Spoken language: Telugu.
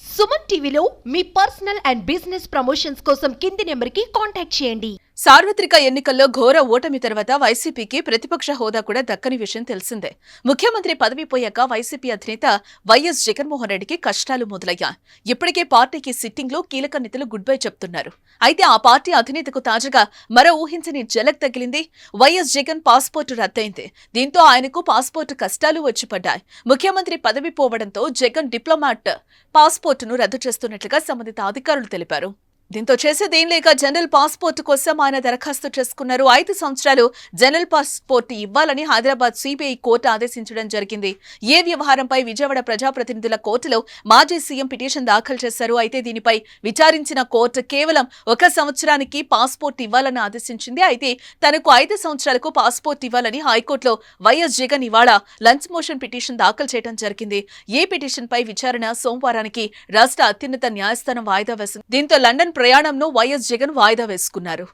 సుమన్ టీవీలో మీ పర్సనల్ అండ్ బిజినెస్ ప్రమోషన్స్ కోసం కింది నెంబర్కి కాంటాక్ట్ చేయండి. సార్వత్రిక ఎన్నికల్లో ఘోర ఓటమి తర్వాత వైసీపీకి ప్రతిపక్ష హోదా కూడా దక్కని విషయం తెలిసిందే. ముఖ్యమంత్రి పదవి పోయాక వైసీపీ అధినేత వైఎస్ జగన్మోహన్ రెడ్డికి కష్టాలు మొదలయ్యాయి. ఇప్పటికే పార్టీకి సిట్టింగ్లో కీలక నేతలు గుడ్ బై చెప్తున్నారు. అయితే ఆ పార్టీ అధినేతకు తాజాగా మరో ఊహించని జలక్ తగిలింది. వైఎస్ జగన్ పాస్పోర్టు రద్దయింది. దీంతో ఆయనకు పాస్పోర్టు కష్టాలు వచ్చి పడ్డాయి. ముఖ్యమంత్రి పదవి పోవడంతో జగన్ డిప్లొమాట్ పాస్పోర్టును రద్దు చేస్తున్నట్లుగా సంబంధిత అధికారులు తెలిపారు. దీంతో చేసేదేం లేక జనరల్ పాస్పోర్ట్ కోసం ఆయన దరఖాస్తు చేసుకున్నారు. 5 సంవత్సరాలు జనరల్ పాస్పోర్ట్ ఇవ్వాలని హైదరాబాద్ సిబిఐ కోర్టు ఆదేశించడం జరిగింది. ఏ వ్యవహారంపై విజయవాడ ప్రజాప్రతినిధుల కోర్టులో మాజీ సీఎం పిటిషన్ దాఖలు చేశారు. అయితే దీనిపై విచారించిన కోర్టు కేవలం 1 సంవత్సరానికి పాస్పోర్ట్ ఇవ్వాలని ఆదేశించింది. అయితే తనకు 5 సంవత్సరాలకు పాస్పోర్ట్ ఇవ్వాలని హైకోర్టులో వైఎస్ జగన్ ఇవాళ లంచ్ మోషన్ పిటిషన్ దాఖలు చేయడం జరిగింది. ఈ పిటిషన్ పై విచారణ సోమవారానికి రాష్ట్ర అత్యున్నత న్యాయస్థానం వాయిదా వేసింది. దీంతో లండన్ ప్రయాణంను వైఎస్ జగన్ వాయిదా వేసుకున్నారు.